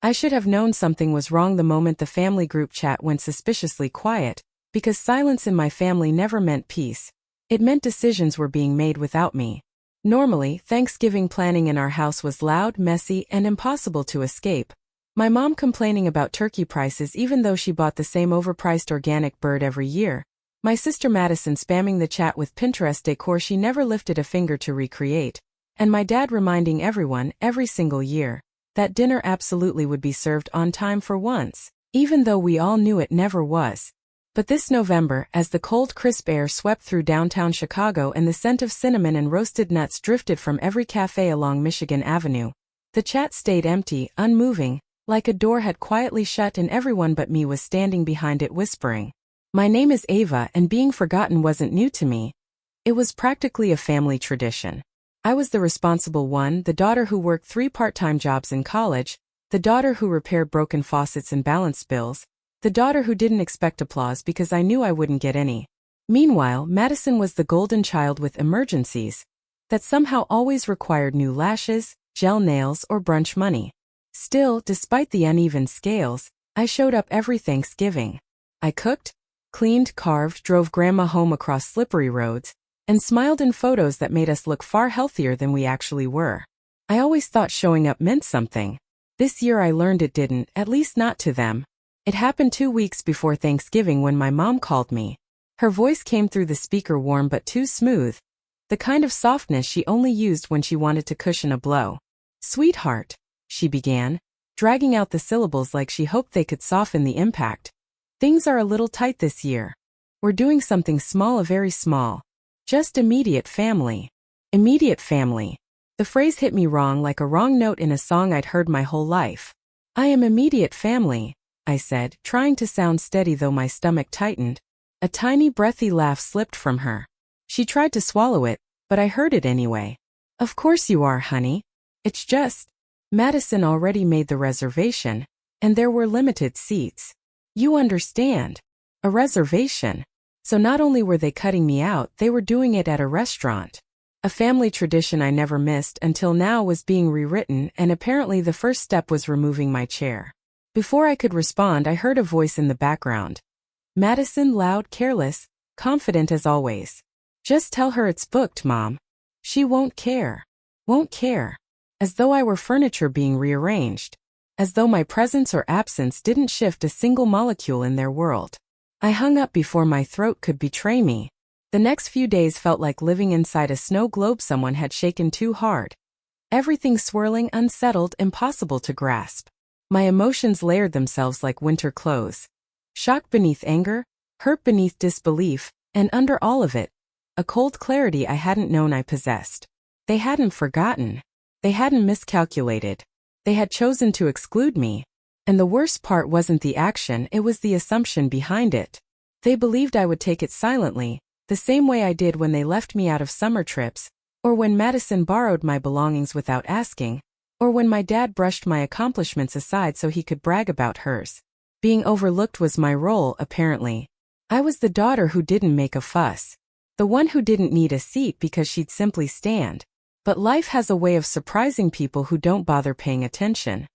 I should have known something was wrong the moment the family group chat went suspiciously quiet, because silence in my family never meant peace. It meant decisions were being made without me. Normally, Thanksgiving planning in our house was loud, messy, and impossible to escape. My mom complaining about turkey prices even though she bought the same overpriced organic bird every year. My sister Madison spamming the chat with Pinterest decor she never lifted a finger to recreate. And my dad reminding everyone, every single year, that dinner absolutely would be served on time for once, even though we all knew it never was. But this November, as the cold crisp air swept through downtown Chicago and the scent of cinnamon and roasted nuts drifted from every cafe along Michigan Avenue, the chat stayed empty, unmoving, like a door had quietly shut and everyone but me was standing behind it whispering. My name is Ava, and being forgotten wasn't new to me. It was practically a family tradition. I was the responsible one, the daughter who worked 3 part-time jobs in college, the daughter who repaired broken faucets and balanced bills, the daughter who didn't expect applause because I knew I wouldn't get any. Meanwhile, Madison was the golden child with emergencies that somehow always required new lashes, gel nails, or brunch money. Still, despite the uneven scales, I showed up every Thanksgiving. I cooked, cleaned, carved, drove Grandma home across slippery roads, and smiled in photos that made us look far healthier than we actually were. I always thought showing up meant something. This year I learned it didn't, at least not to them. It happened 2 weeks before Thanksgiving when my mom called me. Her voice came through the speaker warm but too smooth, the kind of softness she only used when she wanted to cushion a blow. "Sweetheart," she began, dragging out the syllables like she hoped they could soften the impact. "Things are a little tight this year. We're doing something small, very small. Just immediate family." Immediate family. The phrase hit me wrong, like a wrong note in a song I'd heard my whole life. "I am immediate family," I said, trying to sound steady though my stomach tightened. A tiny breathy laugh slipped from her. She tried to swallow it, but I heard it anyway. "Of course you are, honey. It's just, Madison already made the reservation, and there were limited seats. You understand. A reservation. So not only were they cutting me out, they were doing it at a restaurant." A family tradition I never missed until now was being rewritten, and apparently the first step was removing my chair. Before I could respond, I heard a voice in the background. Madison, loud, careless, confident as always. "Just tell her it's booked, Mom. She won't care. Won't care." As though I were furniture being rearranged. As though my presence or absence didn't shift a single molecule in their world. I hung up before my throat could betray me. The next few days felt like living inside a snow globe someone had shaken too hard. Everything swirling, unsettled, impossible to grasp. My emotions layered themselves like winter clothes. Shock beneath anger, hurt beneath disbelief, and under all of it, a cold clarity I hadn't known I possessed. They hadn't forgotten. They hadn't miscalculated. They had chosen to exclude me. And the worst part wasn't the action, it was the assumption behind it. They believed I would take it silently, the same way I did when they left me out of summer trips, or when Madison borrowed my belongings without asking, or when my dad brushed my accomplishments aside so he could brag about hers. Being overlooked was my role, apparently. I was the daughter who didn't make a fuss. The one who didn't need a seat because she'd simply stand. But life has a way of surprising people who don't bother paying attention.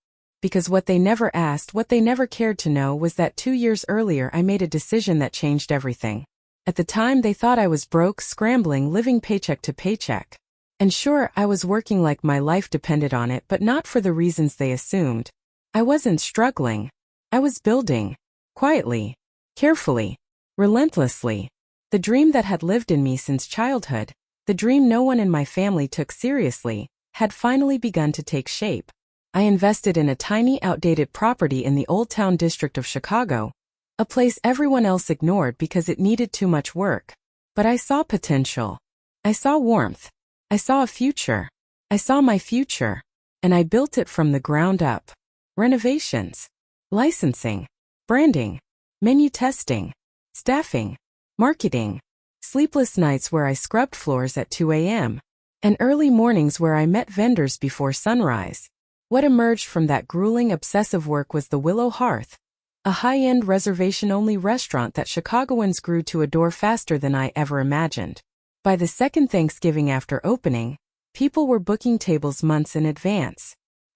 Because what they never asked, what they never cared to know was that 2 years earlier I made a decision that changed everything. At the time they thought I was broke, scrambling, living paycheck to paycheck. And sure, I was working like my life depended on it, but not for the reasons they assumed. I wasn't struggling. I was building. Quietly. Carefully. Relentlessly. The dream that had lived in me since childhood, the dream no one in my family took seriously, had finally begun to take shape. I invested in a tiny, outdated property in the Old Town district of Chicago, a place everyone else ignored because it needed too much work. But I saw potential. I saw warmth. I saw a future. I saw my future. And I built it from the ground up. Renovations. Licensing. Branding. Menu testing. Staffing. Marketing. Sleepless nights where I scrubbed floors at 2 a.m. And early mornings where I met vendors before sunrise. What emerged from that grueling, obsessive work was the Willow Hearth, a high-end reservation-only restaurant that Chicagoans grew to adore faster than I ever imagined. By the second Thanksgiving after opening, people were booking tables months in advance.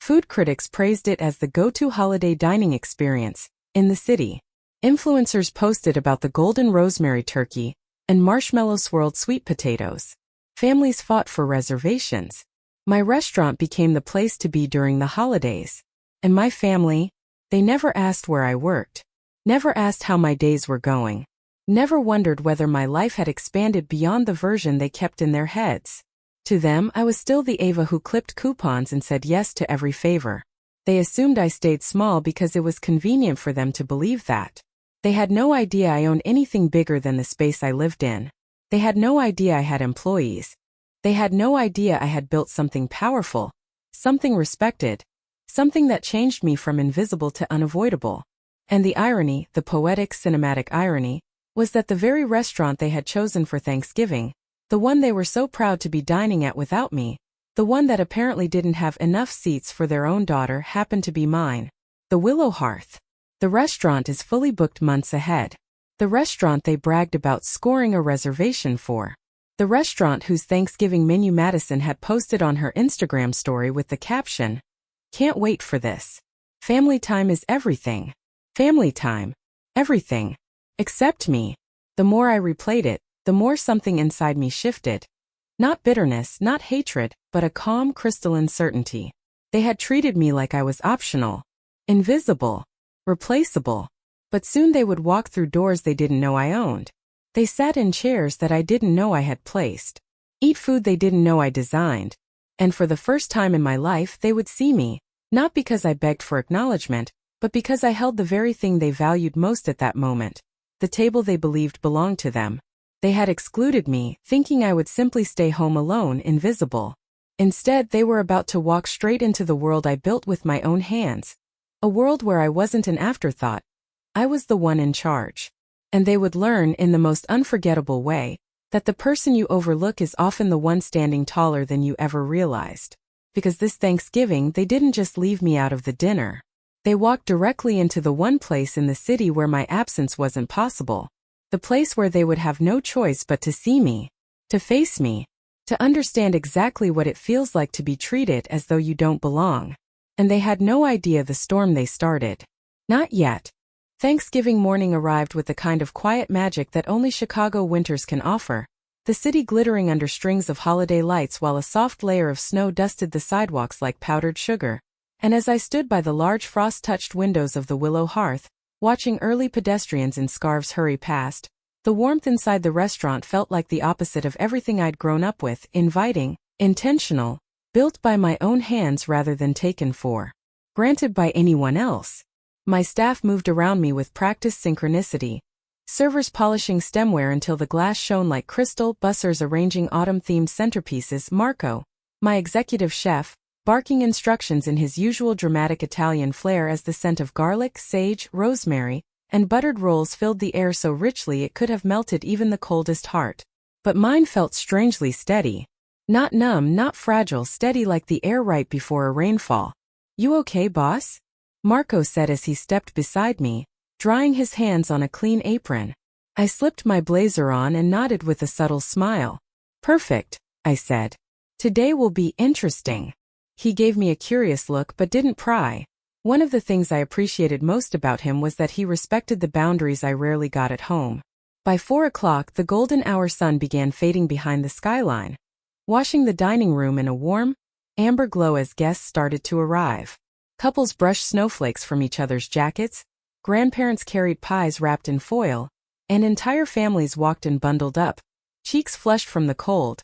Food critics praised it as the go-to holiday dining experience in the city. Influencers posted about the golden rosemary turkey and marshmallow-swirled sweet potatoes. Families fought for reservations. My restaurant became the place to be during the holidays. And my family, they never asked where I worked, never asked how my days were going, never wondered whether my life had expanded beyond the version they kept in their heads. To them, I was still the Ava who clipped coupons and said yes to every favor. They assumed I stayed small because it was convenient for them to believe that. They had no idea I owned anything bigger than the space I lived in. They had no idea I had employees. They had no idea I had built something powerful, something respected, something that changed me from invisible to unavoidable. And the irony, the poetic cinematic irony, was that the very restaurant they had chosen for Thanksgiving, the one they were so proud to be dining at without me, the one that apparently didn't have enough seats for their own daughter, happened to be mine. The Willow Hearth. The restaurant is fully booked months ahead. The restaurant they bragged about scoring a reservation for. The restaurant whose Thanksgiving menu Madison had posted on her Instagram story with the caption, "Can't wait for this. Family time is everything. Family time. Everything. Except me." The more I replayed it, the more something inside me shifted. Not bitterness, not hatred, but a calm, crystalline certainty. They had treated me like I was optional, invisible, replaceable. But soon they would walk through doors they didn't know I owned. They sat in chairs that I didn't know I had placed, eat food they didn't know I designed. And for the first time in my life they would see me, not because I begged for acknowledgement, but because I held the very thing they valued most at that moment, the table they believed belonged to them. They had excluded me, thinking I would simply stay home alone, invisible. Instead, they were about to walk straight into the world I built with my own hands. A world where I wasn't an afterthought. I was the one in charge. And they would learn, in the most unforgettable way, that the person you overlook is often the one standing taller than you ever realized. Because this Thanksgiving, they didn't just leave me out of the dinner. They walked directly into the one place in the city where my absence wasn't possible. The place where they would have no choice but to see me, to face me, to understand exactly what it feels like to be treated as though you don't belong. And they had no idea the storm they started. Not yet. Thanksgiving morning arrived with the kind of quiet magic that only Chicago winters can offer, the city glittering under strings of holiday lights while a soft layer of snow dusted the sidewalks like powdered sugar. And as I stood by the large frost-touched windows of the Willow Hearth, watching early pedestrians in scarves hurry past, the warmth inside the restaurant felt like the opposite of everything I'd grown up with, inviting, intentional, built by my own hands rather than taken for granted by anyone else. My staff moved around me with practiced synchronicity, servers polishing stemware until the glass shone like crystal, bussers arranging autumn-themed centerpieces, Marco, my executive chef, barking instructions in his usual dramatic Italian flair as the scent of garlic, sage, rosemary, and buttered rolls filled the air so richly it could have melted even the coldest heart. But mine felt strangely steady. Not numb, not fragile, steady like the air right before a rainfall. "You okay, boss?" Marco said as he stepped beside me, drying his hands on a clean apron. I slipped my blazer on and nodded with a subtle smile. "Perfect," I said. "Today will be interesting." He gave me a curious look but didn't pry. One of the things I appreciated most about him was that he respected the boundaries I rarely got at home. By 4 o'clock, the golden hour sun began fading behind the skyline, washing the dining room in a warm, amber glow as guests started to arrive. Couples brushed snowflakes from each other's jackets, grandparents carried pies wrapped in foil, and entire families walked in bundled up, cheeks flushed from the cold,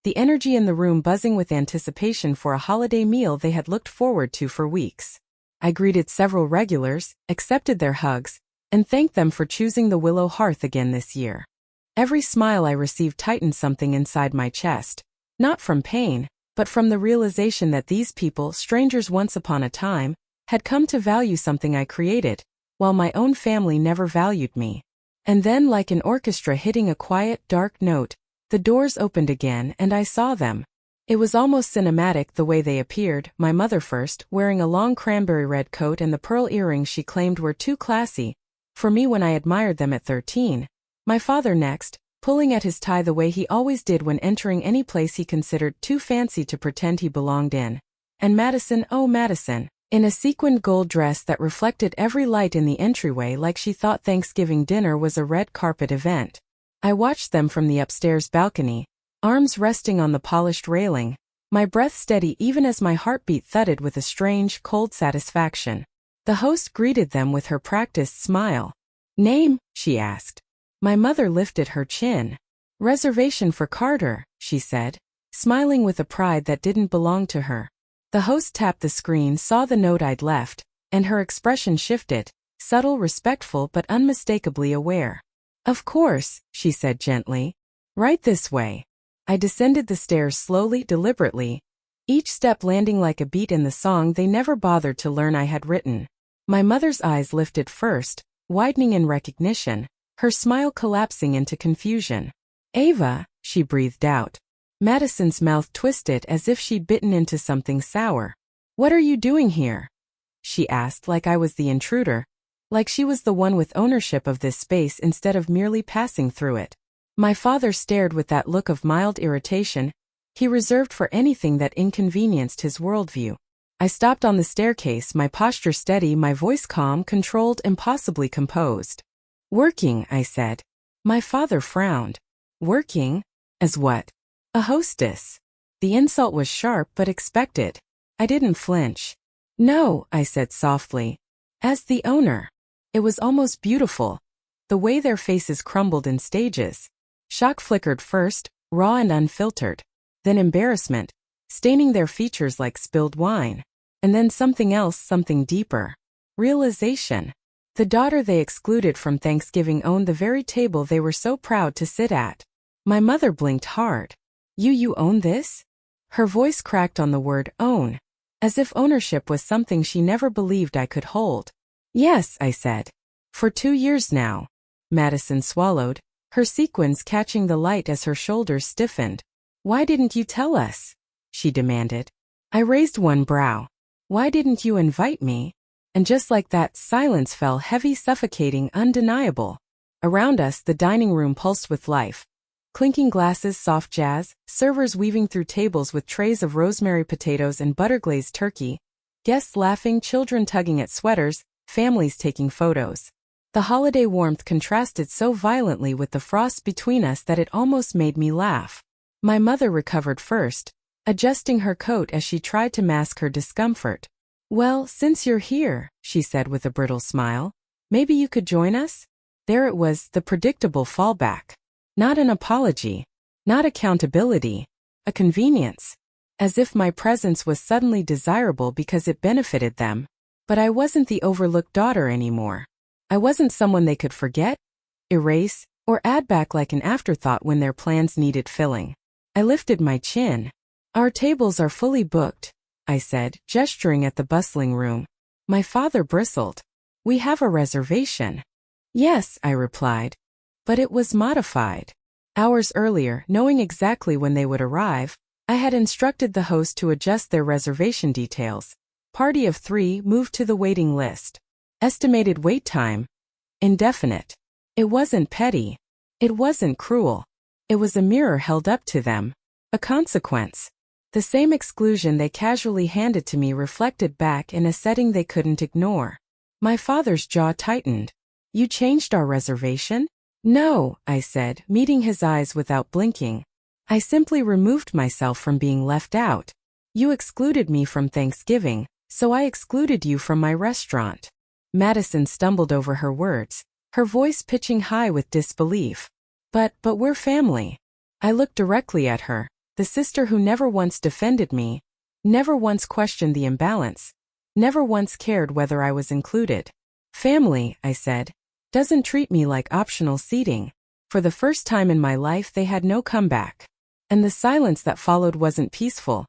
the energy in the room buzzing with anticipation for a holiday meal they had looked forward to for weeks. I greeted several regulars, accepted their hugs, and thanked them for choosing the Willow Hearth again this year. Every smile I received tightened something inside my chest, not from pain, but from the realization that these people, strangers once upon a time, had come to value something I created, while my own family never valued me. And then, like an orchestra hitting a quiet, dark note, the doors opened again and I saw them. It was almost cinematic the way they appeared, my mother first, wearing a long cranberry red coat and the pearl earrings she claimed were too classy for me when I admired them at 13. My father next, pulling at his tie the way he always did when entering any place he considered too fancy to pretend he belonged in. and Madison, oh Madison, in a sequined gold dress that reflected every light in the entryway like she thought Thanksgiving dinner was a red carpet event. I watched them from the upstairs balcony, arms resting on the polished railing, my breath steady even as my heartbeat thudded with a strange, cold satisfaction. The host greeted them with her practiced smile. "Name?" she asked. My mother lifted her chin. "Reservation for Carter," she said, smiling with a pride that didn't belong to her. The host tapped the screen, saw the note I'd left, and her expression shifted, subtle, respectful but unmistakably aware. "Of course," she said gently. "Right this way." I descended the stairs slowly, deliberately, each step landing like a beat in the song they never bothered to learn I had written. My mother's eyes lifted first, widening in recognition, her smile collapsing into confusion. "Ava," she breathed out. Madison's mouth twisted as if she'd bitten into something sour. "What are you doing here?" she asked, like I was the intruder, like she was the one with ownership of this space instead of merely passing through it. My father stared with that look of mild irritation he reserved for anything that inconvenienced his worldview. I stopped on the staircase, my posture steady, my voice calm, controlled, impossibly composed. "Working," I said. My father frowned. "Working? As what?" "A hostess." The insult was sharp but expected. I didn't flinch. "No," I said softly. "As the owner." It was almost beautiful, the way their faces crumbled in stages. Shock flickered first, raw and unfiltered. Then embarrassment, staining their features like spilled wine. And then something else, something deeper. Realization. The daughter they excluded from Thanksgiving owned the very table they were so proud to sit at. My mother blinked hard. You own this?" Her voice cracked on the word own, as if ownership was something she never believed I could hold. "Yes," I said. "For 2 years now." Madison swallowed, her sequins catching the light as her shoulders stiffened. "Why didn't you tell us?" she demanded. I raised one brow. "Why didn't you invite me?" And just like that, silence fell, heavy, suffocating, undeniable. Around us, the dining room pulsed with life. Clinking glasses, soft jazz, servers weaving through tables with trays of rosemary potatoes and butter-glazed turkey, guests laughing, children tugging at sweaters, families taking photos. The holiday warmth contrasted so violently with the frost between us that it almost made me laugh. My mother recovered first, adjusting her coat as she tried to mask her discomfort. "Well, since you're here," she said with a brittle smile, "maybe you could join us?" There it was, the predictable fallback. Not an apology. Not accountability. A convenience. As if my presence was suddenly desirable because it benefited them. But I wasn't the overlooked daughter anymore. I wasn't someone they could forget, erase, or add back like an afterthought when their plans needed filling. I lifted my chin. "Our tables are fully booked," I said, gesturing at the bustling room. My father bristled. "We have a reservation." "Yes," I replied. But it was modified. Hours earlier, knowing exactly when they would arrive, I had instructed the host to adjust their reservation details. Party of 3 moved to the waiting list. Estimated wait time. Indefinite. It wasn't petty. It wasn't cruel. It was a mirror held up to them. A consequence. The same exclusion they casually handed to me reflected back in a setting they couldn't ignore. My father's jaw tightened. "You changed our reservation?" "No," I said, meeting his eyes without blinking. "I simply removed myself from being left out. You excluded me from Thanksgiving, so I excluded you from my restaurant." Madison stumbled over her words, her voice pitching high with disbelief. But we're family." I looked directly at her, the sister who never once defended me, never once questioned the imbalance, never once cared whether I was included. "Family," I said, "doesn't treat me like optional seating." For the first time in my life they had no comeback. And the silence that followed wasn't peaceful.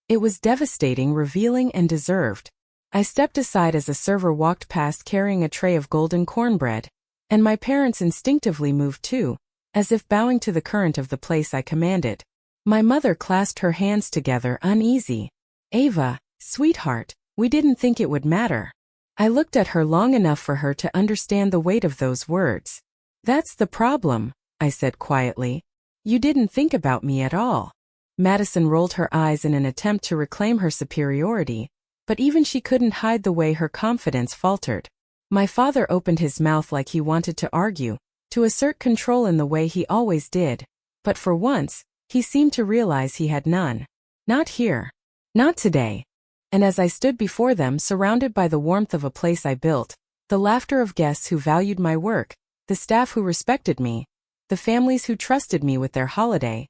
It was devastating, revealing, and deserved. I stepped aside as a server walked past carrying a tray of golden cornbread, and my parents instinctively moved too, as if bowing to the current of the place I commanded. My mother clasped her hands together, uneasy. "Ava, sweetheart, we didn't think it would matter." I looked at her long enough for her to understand the weight of those words. "That's the problem," I said quietly. "You didn't think about me at all." Madison rolled her eyes in an attempt to reclaim her superiority, but even she couldn't hide the way her confidence faltered. My father opened his mouth like he wanted to argue, to assert control in the way he always did, but for once, he seemed to realize he had none. Not here. Not today. And as I stood before them, surrounded by the warmth of a place I built, the laughter of guests who valued my work, the staff who respected me, the families who trusted me with their holiday,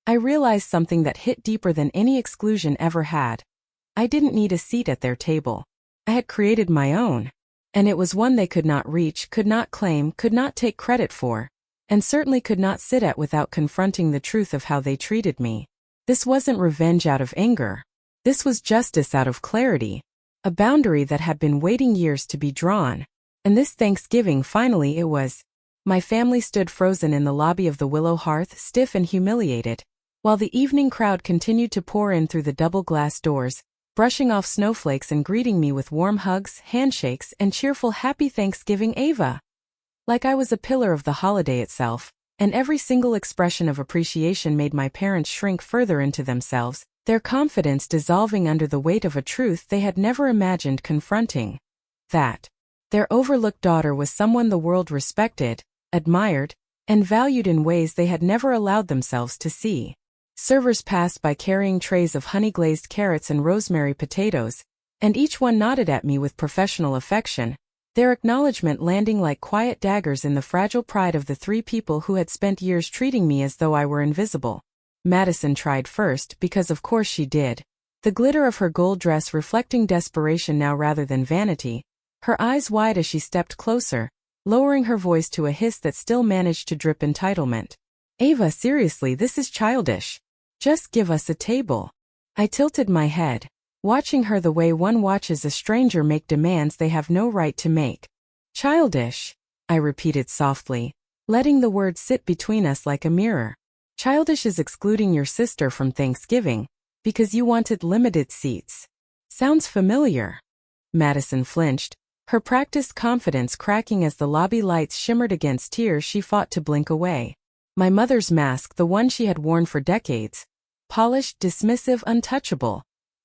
I realized something that hit deeper than any exclusion ever had. I didn't need a seat at their table. I had created my own. And it was one they could not reach, could not claim, could not take credit for, and certainly could not sit at without confronting the truth of how they treated me. This wasn't revenge out of anger. This was justice out of clarity, a boundary that had been waiting years to be drawn. And this Thanksgiving finally it was. My family stood frozen in the lobby of the Willow Hearth, stiff and humiliated, while the evening crowd continued to pour in through the double glass doors, brushing off snowflakes and greeting me with warm hugs, handshakes, and cheerful Happy Thanksgiving, Ava. Like I was a pillar of the holiday itself, and every single expression of appreciation made my parents shrink further into themselves, their confidence dissolving under the weight of a truth they had never imagined confronting. That their overlooked daughter was someone the world respected, admired, and valued in ways they had never allowed themselves to see. Servers passed by carrying trays of honey-glazed carrots and rosemary potatoes, and each one nodded at me with professional affection, their acknowledgement landing like quiet daggers in the fragile pride of the three people who had spent years treating me as though I were invisible. Madison tried first, because of course she did, the glitter of her gold dress reflecting desperation now rather than vanity, her eyes wide as she stepped closer, lowering her voice to a hiss that still managed to drip entitlement. Ava, seriously, this is childish. Just give us a table. I tilted my head, watching her the way one watches a stranger make demands they have no right to make. Childish, I repeated softly, letting the word sit between us like a mirror. Childish is excluding your sister from Thanksgiving, because you wanted limited seats. Sounds familiar. Madison flinched, her practiced confidence cracking as the lobby lights shimmered against tears she fought to blink away. My mother's mask, the one she had worn for decades, polished, dismissive, untouchable,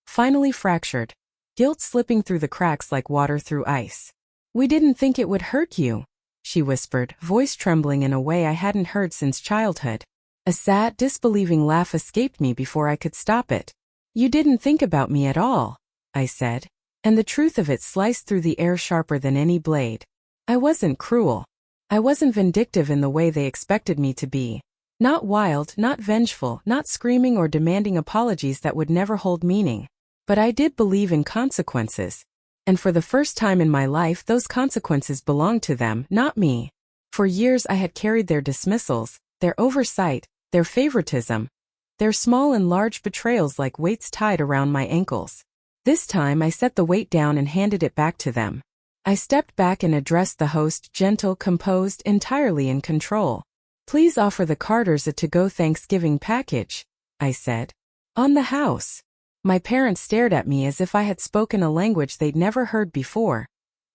finally fractured, guilt slipping through the cracks like water through ice. We didn't think it would hurt you, she whispered, voice trembling in a way I hadn't heard since childhood. A sad, disbelieving laugh escaped me before I could stop it. You didn't think about me at all, I said, and the truth of it sliced through the air sharper than any blade. I wasn't cruel. I wasn't vindictive in the way they expected me to be. Not wild, not vengeful, not screaming or demanding apologies that would never hold meaning. But I did believe in consequences. And for the first time in my life, those consequences belonged to them, not me. For years I had carried their dismissals, their oversight, their favoritism, their small and large betrayals like weights tied around my ankles. This time I set the weight down and handed it back to them. I stepped back and addressed the host, gentle, composed, entirely in control. Please offer the Carters a to-go Thanksgiving package, I said. On the house. My parents stared at me as if I had spoken a language they'd never heard before,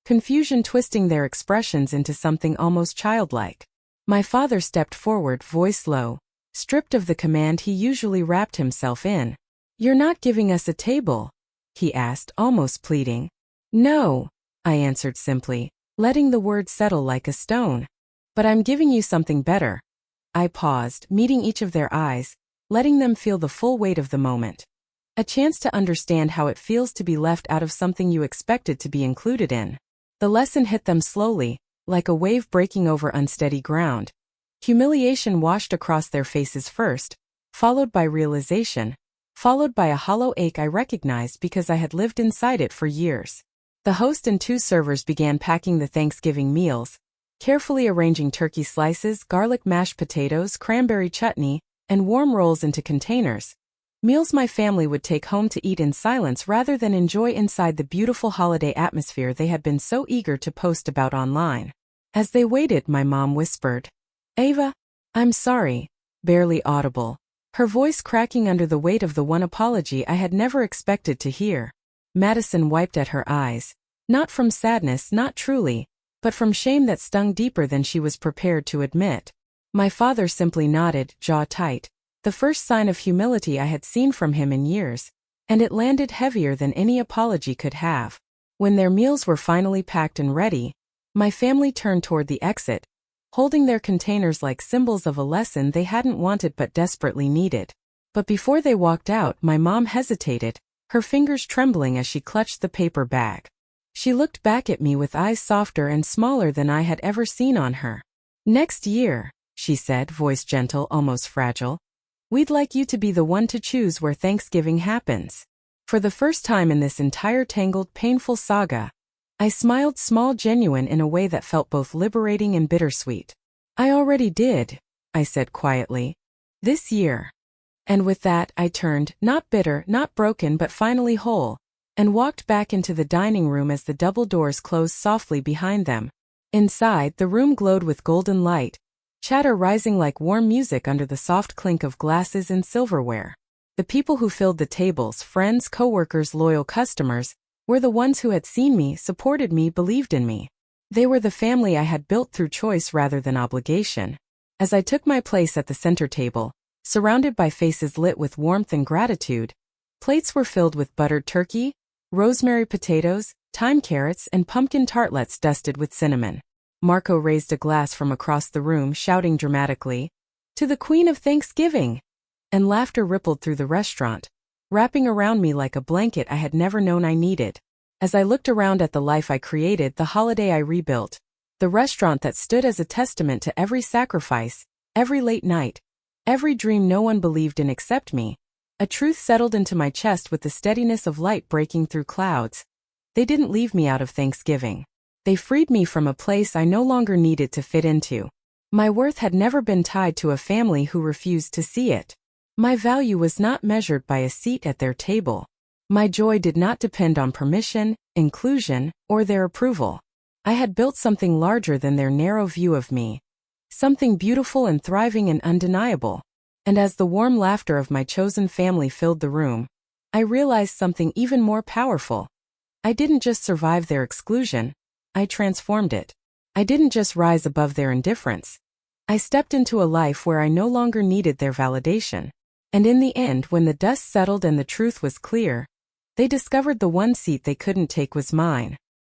confusion twisting their expressions into something almost childlike. My father stepped forward, voice low, stripped of the command he usually wrapped himself in. You're not giving us a table? He asked, almost pleading. No, I answered simply, letting the word settle like a stone. But I'm giving you something better. I paused, meeting each of their eyes, letting them feel the full weight of the moment. A chance to understand how it feels to be left out of something you expected to be included in. The lesson hit them slowly, like a wave breaking over unsteady ground. Humiliation washed across their faces first, followed by realization, followed by a hollow ache I recognized because I had lived inside it for years. The host and two servers began packing the Thanksgiving meals, carefully arranging turkey slices, garlic mashed potatoes, cranberry chutney, and warm rolls into containers. Meals my family would take home to eat in silence rather than enjoy inside the beautiful holiday atmosphere they had been so eager to post about online. As they waited, my mom whispered, Ava, I'm sorry, barely audible, her voice cracking under the weight of the one apology I had never expected to hear. Madison wiped at her eyes, not from sadness, not truly, but from shame that stung deeper than she was prepared to admit. My father simply nodded, jaw tight. The first sign of humility I had seen from him in years, and it landed heavier than any apology could have. When their meals were finally packed and ready, my family turned toward the exit, holding their containers like symbols of a lesson they hadn't wanted but desperately needed. But before they walked out, my mom hesitated, her fingers trembling as she clutched the paper bag. She looked back at me with eyes softer and smaller than I had ever seen on her. "Next year," she said, voice gentle, almost fragile, "we'd like you to be the one to choose where Thanksgiving happens." For the first time in this entire tangled, painful saga, I smiled, small, genuine, in a way that felt both liberating and bittersweet. "I already did," I said quietly. "This year." And with that, I turned, not bitter, not broken, but finally whole, and walked back into the dining room as the double doors closed softly behind them. Inside, the room glowed with golden light, chatter rising like warm music under the soft clink of glasses and silverware. The people who filled the tables, friends, coworkers, loyal customers, were the ones who had seen me, supported me, believed in me. They were the family I had built through choice rather than obligation. As I took my place at the center table, surrounded by faces lit with warmth and gratitude, plates were filled with buttered turkey, rosemary potatoes, thyme carrots, and pumpkin tartlets dusted with cinnamon. Marco raised a glass from across the room, shouting dramatically, "To the Queen of Thanksgiving!" And laughter rippled through the restaurant, wrapping around me like a blanket I had never known I needed. As I looked around at the life I created, the holiday I rebuilt, the restaurant that stood as a testament to every sacrifice, every late night, every dream no one believed in except me, a truth settled into my chest with the steadiness of light breaking through clouds. They didn't leave me out of Thanksgiving. They freed me from a place I no longer needed to fit into. My worth had never been tied to a family who refused to see it. My value was not measured by a seat at their table. My joy did not depend on permission, inclusion, or their approval. I had built something larger than their narrow view of me. Something beautiful and thriving and undeniable. And as the warm laughter of my chosen family filled the room, I realized something even more powerful. I didn't just survive their exclusion, I transformed it. I didn't just rise above their indifference. I stepped into a life where I no longer needed their validation. And in the end, when the dust settled and the truth was clear, they discovered the one seat they couldn't take was mine.